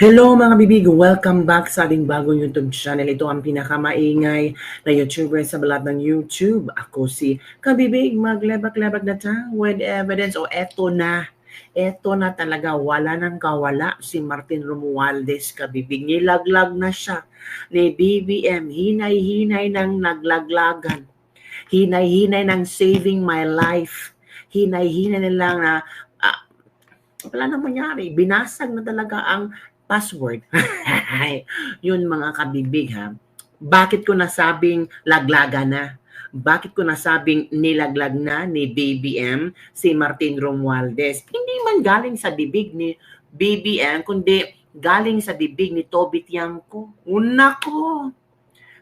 Hello mga bibig! Welcome back sa ating bagong YouTube channel. Ito ang pinakamaingay na YouTuber sa balat ng YouTube. Ako si Kabibig, maglebak-lebak na ta with evidence. O eto na. Eto na talaga, wala nang kawala si Martin Romualdez, Kabibig. Nilaglag na siya ni BBM. Hinay-hinay ng naglaglagan. Hinay-hinay ng saving my life. Hinay-hinay nilang na wala nang mangyari. Binasag na talaga ang password. Yun mga kabibig ha. Bakit ko nasabing laglaga na? Bakit ko nasabing nilaglag na ni BBM si Martin Romualdez? Hindi man galing sa bibig ni BBM, kundi galing sa bibig ni Toby Tiangco. Una ko.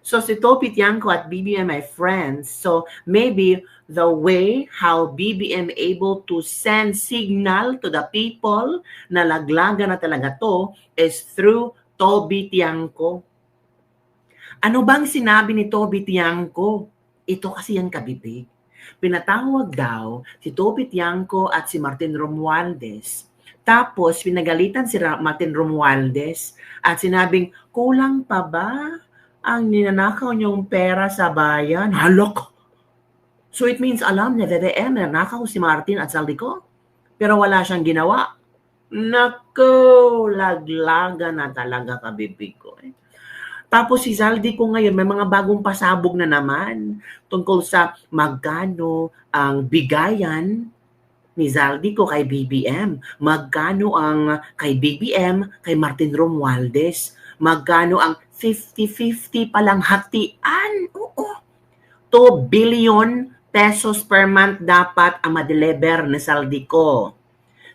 So si Toby Tiangco at BBM my friends. So maybe the way how BBM able to send signal to the people na laglaga na talaga to is through Toby Tiangco. Ano bang sinabi ni Toby Tiangco? Ito kasi yan kabibig. Pinatawag daw si Toby Tiangco at si Martin Romualdez. Tapos pinagalitan si Martin Romualdez at sinabing, kulang pa ba ang ninanakaw niyong pera sa bayan? Halok! So it means alam niya, BBM, nanakaw si Martin at Zaldico, pero wala siyang ginawa. Nako, laglaga na talaga kabibig ko. Tapos si Zaldico ngayon, may mga bagong pasabog na naman tungkol sa magkano ang bigayan ni Zaldico kay BBM, magkano ang kay BBM, kay Martin Romualdez, magkano ang 50-50 palang hatian. Oo. 2 billion pesos per month dapat ang ma-deliver na Zaldico.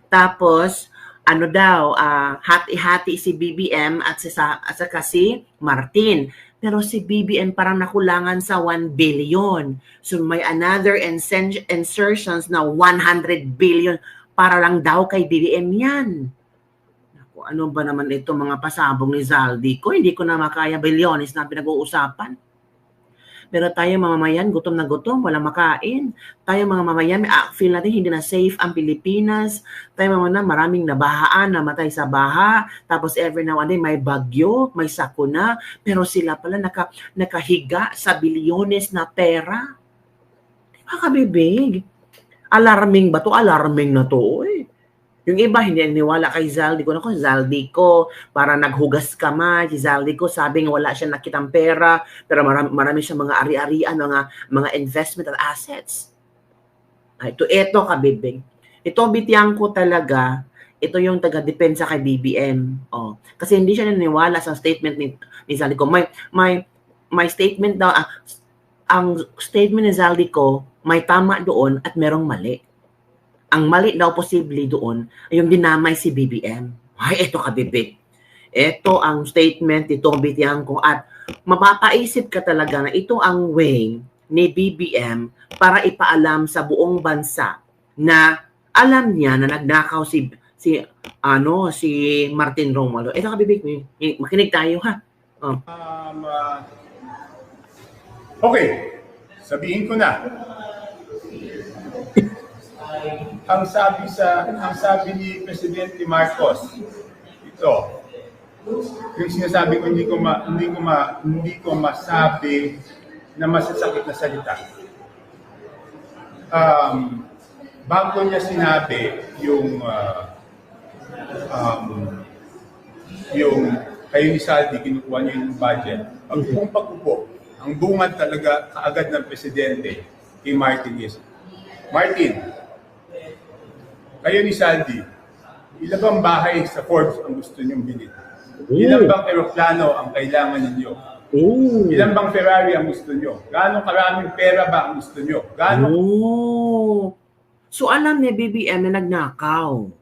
Tapos, ano daw, hati-hati si BBM at saka si Martin. Pero si BBM parang nakulangan sa 1 billion. So may another insertions na 100 billion para lang daw kay BBM yan. Ano ba naman ito mga pasabong ni Zaldico? Hindi ko na makaya, bilyones na pinag-uusapan. Pero tayo mamamayan, gutom na gutom, walang makain. Tayo mga mamamayan, feel natin hindi na safe ang Pilipinas. Tayo mamamayan, maraming nabahaan, namatay sa baha. Tapos every now and then may bagyo, may sakuna. Pero sila pala nakahiga sa bilyones na pera. Diba kabibig? Alarming ba to? Alarming na to eh. Yung iba, hindi naniwala kay Zaldico. Naku, Zaldico, para naghugas kamay. Si Zaldico, sabing wala siya nakitang pera, pero marami siya mga ari-arian, mga investment at assets. Ito kabibig. Ito, Bitiangco talaga, ito yung taga-depensa kay BBM. Oh. Kasi hindi siya naniwala sa statement ni Zaldico. May statement daw, ang statement ni Zaldico, may tama doon at merong mali. Ang mali daw posible doon ay yung dinamay si BBM. Ay, ito kabibig. Ito ang statement ni Toby Tiangco at mapapaisip ka talaga na ito ang way ni BBM para ipaalam sa buong bansa na alam niya na nagnakaw si Martin Romualdez. Ito kabibig, makinig tayo ha. Oh. Okay, sabihin ko na. Ang sabi ni Presidente Marcos, ito, yung sinasabi ko hindi ko masabi na masasakit na salita. Bago niya sinabi yung kayo ni Saldi, kinukuha niya yung budget. Ang buong pag-upo, ang bungad talaga kaagad ng Presidente kay Martin is, Martin, kayo ni Saldi, ilan bang bahay sa Forbes ang gusto niyong bilhin? Ilan bang eroplano ang kailangan ninyo? Ilan bang Ferrari ang gusto niyo? Gaano karaming pera ba ang gusto niyo? So alam ni BBM na nagnakaw.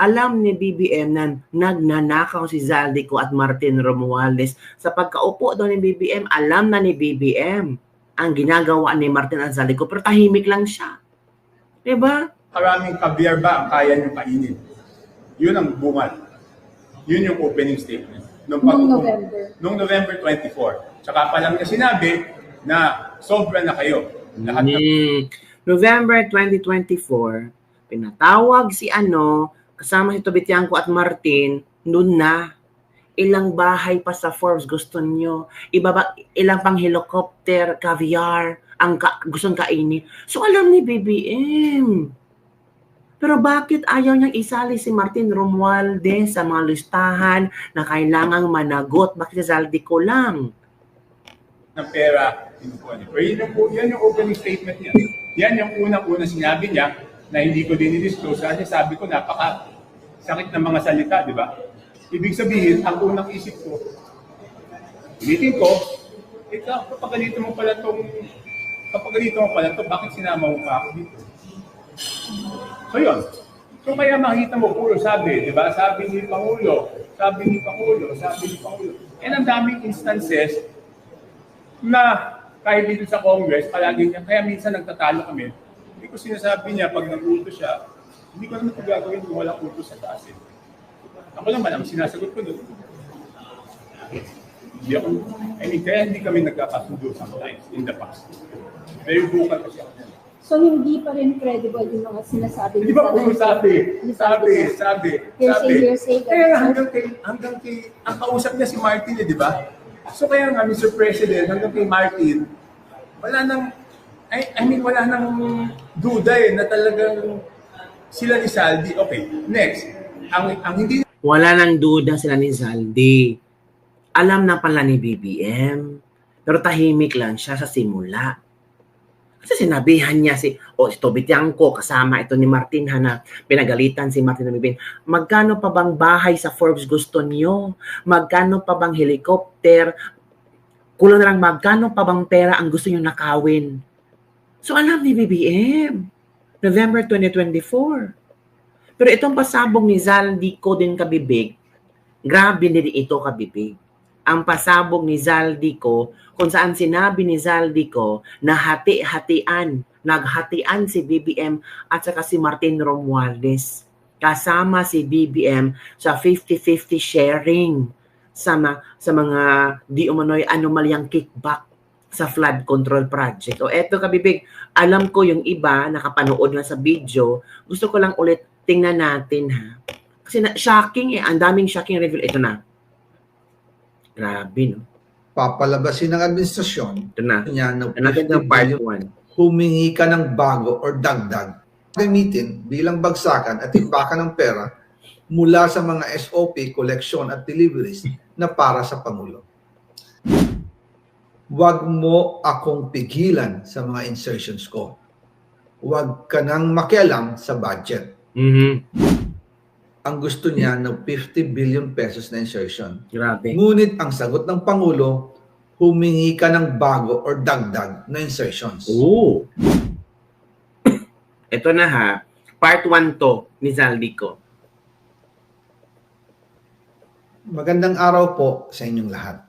Alam ni BBM na nagnanakaw si Zaldico at Martin Romualdez. Sa pagkaupo daw ni BBM, alam na ni BBM ang ginagawa ni Martin at Zaldico, pero tahimik lang siya. Diba? Karaming kabyar ba ang kaya niyong kainin? Yun ang bungad. Yun yung opening statement. Noong November 24. Tsaka pa lang niya sinabi na sobra na kayo. November 2024, pinatawag si kasama si Toby Tiangco at Martin, noon na. Ilang bahay pa sa Forbes gusto nyo? Ilang pang helicopter, caviar, ang gustong kainin. So alam ni BBM. Pero bakit ayaw niyang isali si Martin Romualdez sa mga listahan na kailangang managot? Bakit si Zaldico lang? Ng pera, kinukuha niya. Pero yan yung opening statement niya. Yan yung unang-unang sinabi niya na hindi ko din i-disclose. Kasi sabi ko, napaka-sakit ng mga salita, di ba? Ibig sabihin, ang unang isip ko, ulitin ko, kapag ganito mo pala to, bakit sinama mo pa ako dito? So yun. So kaya makita mo, puro sabi, di ba? Sabi ni Pangulo. And ang daming instances na kahit dito sa Congress, palagi niya, kaya minsan nagtatalo kami. Hindi ko sinasabi niya, pag nag-utos siya, hindi ko naman ito gagawin kung walang utos sa taas. Ako naman, ang sinasagot ko doon. Kaya hindi kami nagkakasundo sometimes in the past. Very vocal kasi ako. So hindi pa rin credible yung mga sinasabi Hindi ba puro sabi? Kaya hanggang kay, ang kausap niya si Martin, di ba? So kaya nga, Mr. President, hanggang kay Martin, wala nang duda na talagang sila ni Saldi. Okay, next. Ang hindi... Wala nang duda sila ni Zaldi. Alam na pala ni BBM. Pero tahimik lang siya sa simula. Kasi sinabihan niya si Toby Tiangco, kasama ito ni Martin na pinagalitan si Martin na BBM. Magkano pa bang bahay sa Forbes gusto niyo? Magkano pa bang helicopter? Kulang na lang, magkano pa bang pera ang gusto niyo nakawin? So alam ni BBM, November 2024. Pero itong pasabog ni Zaldico din kabibig, grabe din ito kabibig. Ang pasabog ni Zaldico, kung saan sinabi ni Zaldico na naghatian si BBM at saka si Martin Romualdez. Kasama si BBM sa 50-50 sharing sa mga di umano'y anomalyang kickback sa flood control project. O eto kabibig, alam ko yung iba nakapanood na sa video, gusto ko lang ulit tingnan natin ha. Kasi shocking ang daming shocking reveal. Ito na. Grabe, no? Papalabasin ng administrasyon. Ito na. Natin ng part 1. Humingi ka ng bago or dagdag. Gamitin bilang bagsakan at imbakan ng pera mula sa mga SOP, collection at deliveries na para sa Pangulo. Huwag mo akong pigilan sa mga insertions ko. Huwag ka nang makialam sa budget. Ang gusto niya ng 50 billion pesos na insertion. Grabe. Ngunit ang sagot ng Pangulo, humingi ka ng bago or dagdag na insertions. Oo. Ito na ha. Part 1 to ni Zaldico. Magandang araw po sa inyong lahat.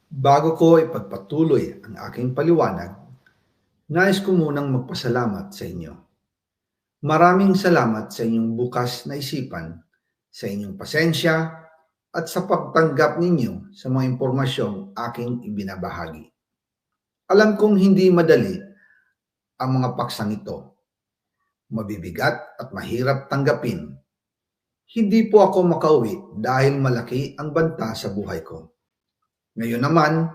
Bago ko ipagpatuloy ang aking paliwanag, nais ko munang magpasalamat sa inyo. Maraming salamat sa inyong bukas na isipan, sa inyong pasensya, at sa pagtanggap ninyo sa mga impormasyong aking ibinabahagi. Alam kong hindi madali ang mga paksang ito. Mabibigat at mahirap tanggapin. Hindi po ako makauwi dahil malaki ang banta sa buhay ko. Ngayon naman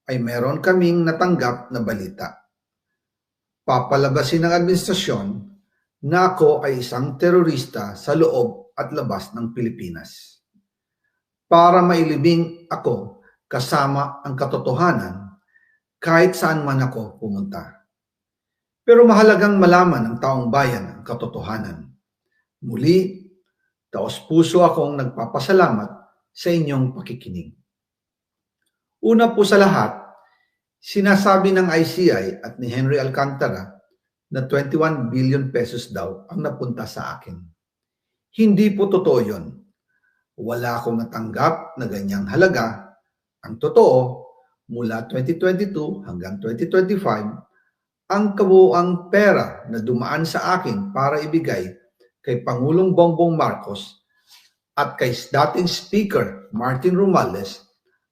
ay meron kaming natanggap na balita. Papalabasin ng administrasyon na ako ay isang terorista sa loob at labas ng Pilipinas. Para mailibing ako kasama ang katotohanan kahit saan man ako pumunta. Pero mahalagang malaman ng taong bayan ang katotohanan. Muli, taos-puso akong nagpapasalamat sa inyong pakikinig. Una po sa lahat, sinasabi ng ICI at ni Henry Alcantara na 21 billion pesos daw ang napunta sa akin. Hindi po totoo yun. Wala akong natanggap na ganyang halaga. Ang totoo, mula 2022 hanggang 2025, ang kabuuang pera na dumaan sa akin para ibigay kay Pangulong Bongbong Marcos at kay dating Speaker Martin Romualdez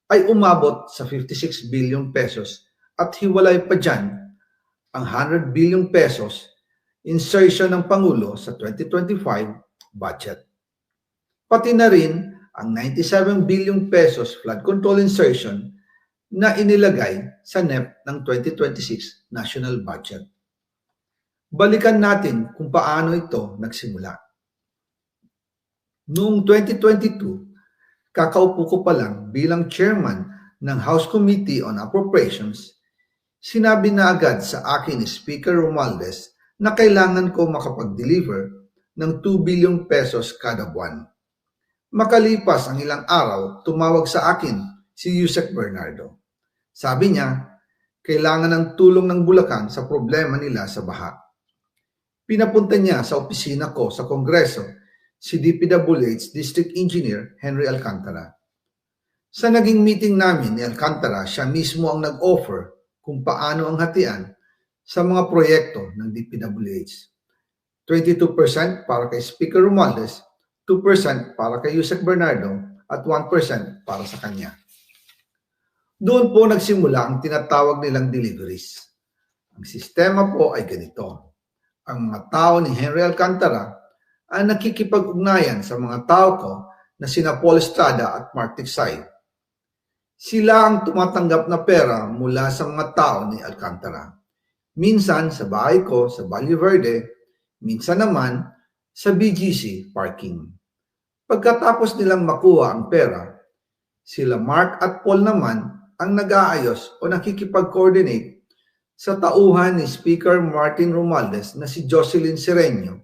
ay umabot sa 56 billion pesos at hiwalay pa dyan ang 100 billion pesos insertion ng Pangulo sa 2025 budget. Pati na rin ang 97 billion pesos flood control insertion na inilagay sa NEP ng 2026 National Budget. Balikan natin kung paano ito nagsimula. Noong 2022, kakaupo ko pa lang bilang chairman ng House Committee on Appropriations, sinabi na agad sa akin ni Speaker Romualdez na kailangan ko makapag-deliver ng 2 billion pesos kada buwan. Makalipas ang ilang araw, tumawag sa akin si Yusek Bernardo. Sabi niya, kailangan ng tulong ng Bulacan sa problema nila sa baha. Pinapunta niya sa opisina ko sa Kongreso si DPWH District Engineer Henry Alcantara. Sa naging meeting namin ni Alcantara, siya mismo ang nag-offer kung paano ang hatian sa mga proyekto ng DPWH. 22% para kay Speaker Romualdez, 2% para kay Yusek Bernardo, at 1% para sa kanya. Doon po nagsimula ang tinatawag nilang deliveries. Ang sistema po ay ganito. Ang mga tao ni Henry Alcantara ay nakikipag-ugnayan sa mga tao ko na sina Paul Estrada at Mark Tiksay. Sila ang tumatanggap na pera mula sa mga tao ni Alcantara. Minsan sa bahay ko sa Valle Verde, minsan naman sa BGC parking. Pagkatapos nilang makuha ang pera, sila Mark at Paul naman ang nag-aayos o nakikipag-coordinate sa tauhan ni Speaker Martin Romualdez na si Jocelyn Sereño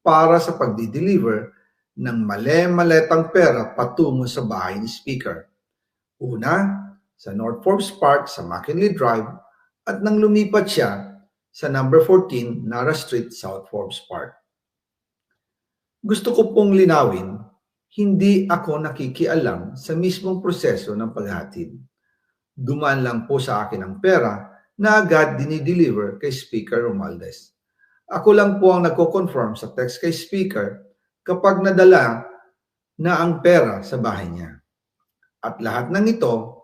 para sa pagdi-deliver ng male-maletang pera patungo sa bahay ni Speaker. Una, sa North Forbes Park sa McKinley Drive at nang lumipat siya sa number 14 Nara Street, South Forbes Park. Gusto ko pong linawin, hindi ako nakikialam sa mismong proseso ng paghatid. Dumaan lang po sa akin ang pera na agad dinideliver kay Speaker Romualdez. Ako lang po ang nagko-confirm sa text kay Speaker kapag nadala na ang pera sa bahay niya. At lahat ng ito,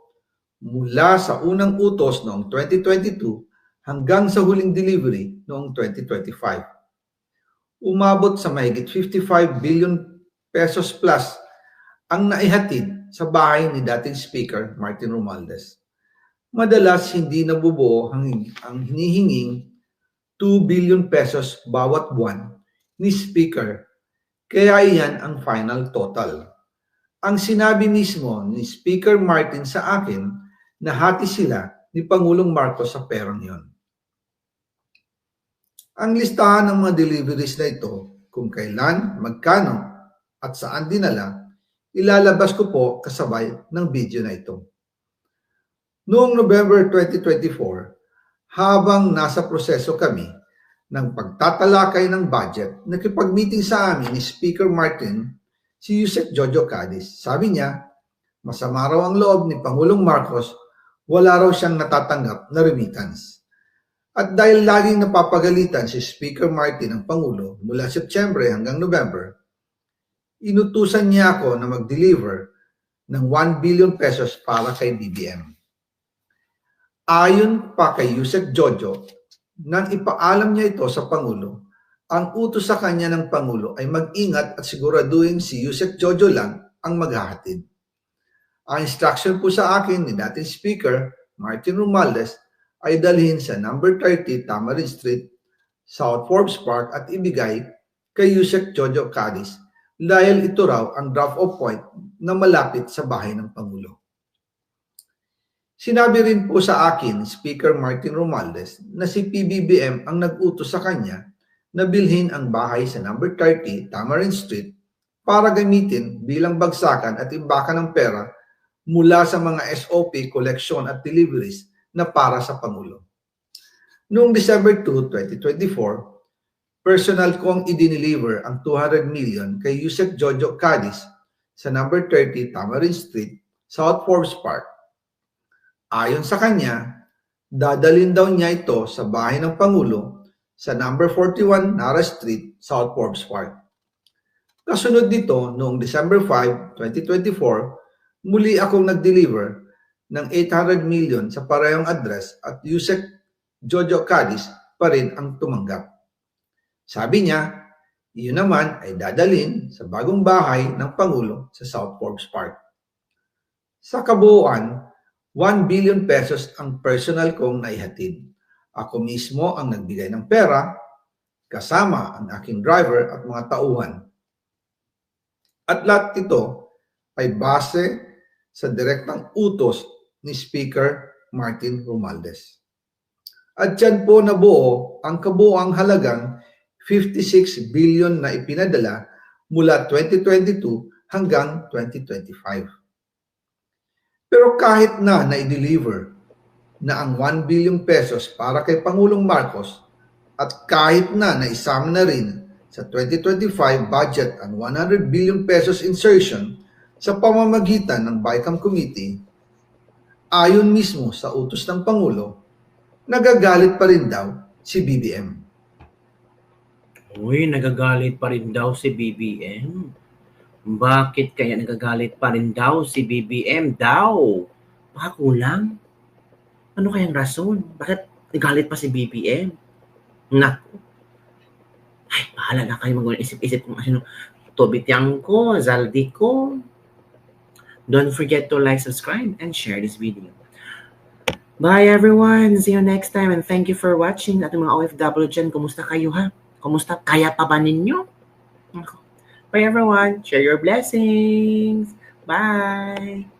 mula sa unang utos noong 2022 hanggang sa huling delivery noong 2025. Umabot sa mahigit 55 billion pesos plus ang naihatid sa bahay ni dating Speaker Martin Romualdez. Madalas hindi nabubuo ang hinihinging 2 billion pesos bawat buwan ni Speaker, kaya iyan ang final total. Ang sinabi mismo ni Speaker Martin sa akin na hati sila ni Pangulong Marcos sa perang yon. Ang listahan ng mga deliveries na ito, kung kailan, magkano, at saan dinala, ilalabas ko po kasabay ng video na ito. Noong November 2024, habang nasa proseso kami ng pagtatalakay ng budget, nakipag-meeting sa amin ni Speaker Martin si Yusek Jojo Cadiz. Sabi niya, masama raw ang loob ni Pangulong Marcos, wala raw siyang natatanggap na remittance. At dahil laging napapagalitan si Speaker Martin ang Pangulo mula Septyembre hanggang November, inutusan niya ako na mag-deliver ng 1 billion pesos para kay BBM. Ayon pa kay Yusek Jojo, nang ipaalam niya ito sa Pangulo, ang utos sa kanya ng Pangulo ay mag-ingat at siguraduhin si Yusek Jojo lang ang maghahatid. Ang instruction po sa akin ni dating Speaker Martin Romualdez ay dalhin sa number 30 Tamarin Street, South Forbes Park at ibigay kay Yusek Jojo Cadiz dahil ito raw ang drop-off point na malapit sa bahay ng Pangulo. Sinabi rin po sa akin Speaker Martin Romualdez na si PBBM ang nag-utos sa kanya na bilhin ang bahay sa number 30 Tamarin Street para gamitin bilang bagsakan at imbakan ng pera mula sa mga SOP, collection at deliveries na para sa Pangulo. Noong December 2, 2024, personal kong i-deliver ang 200 million kay Yusek Jojo Cadiz sa number 30 Tamarin Street, South Forbes Park. Ayon sa kanya, dadalhin daw niya ito sa bahay ng Pangulo sa number 41 Nara Street, South Forbes Park. Kasunod nito, noong December 5, 2024, muli akong nag-deliver ng 800 million sa parehong address at Yusek Jojo Cadiz pa rin ang tumanggap. Sabi niya, Iyon naman ay dadalhin sa bagong bahay ng Pangulo sa South Forbes Park. Sa kabuuan, 1 billion pesos ang personal kong naihatid. Ako mismo ang nagbigay ng pera, kasama ang aking driver at mga tauhan. At lahat ito ay base sa direktang utos ni Speaker Martin Romualdez. At dyan po nabuo ang kabuuang halagang 56 billion na ipinadala mula 2022 hanggang 2025. Pero kahit na i-deliver na ang 1 billion pesos para kay Pangulong Marcos at kahit na naisama na rin sa 2025 budget ang 100 billion pesos insertion sa pamamagitan ng BICAM Committee, ayon mismo sa utos ng Pangulo, nagagalit pa rin daw si BBM. Uy, nagagalit pa rin daw si BBM. Bakit kaya nagagalit pa rin daw si BBM daw? Baka kulang? Ano kayang rason? Bakit nagalit pa si BBM? Naku. Ay, bahala na kayo mag-isip-isip kung ano. Tobitiang ko, Zaldi ko. Don't forget to like, subscribe, and share this video. Bye everyone! See you next time and thank you for watching. At mga OFW dyan, kumusta kayo ha? Kumusta? Kaya pa ba ninyo? Bye everyone! Share your blessings! Bye!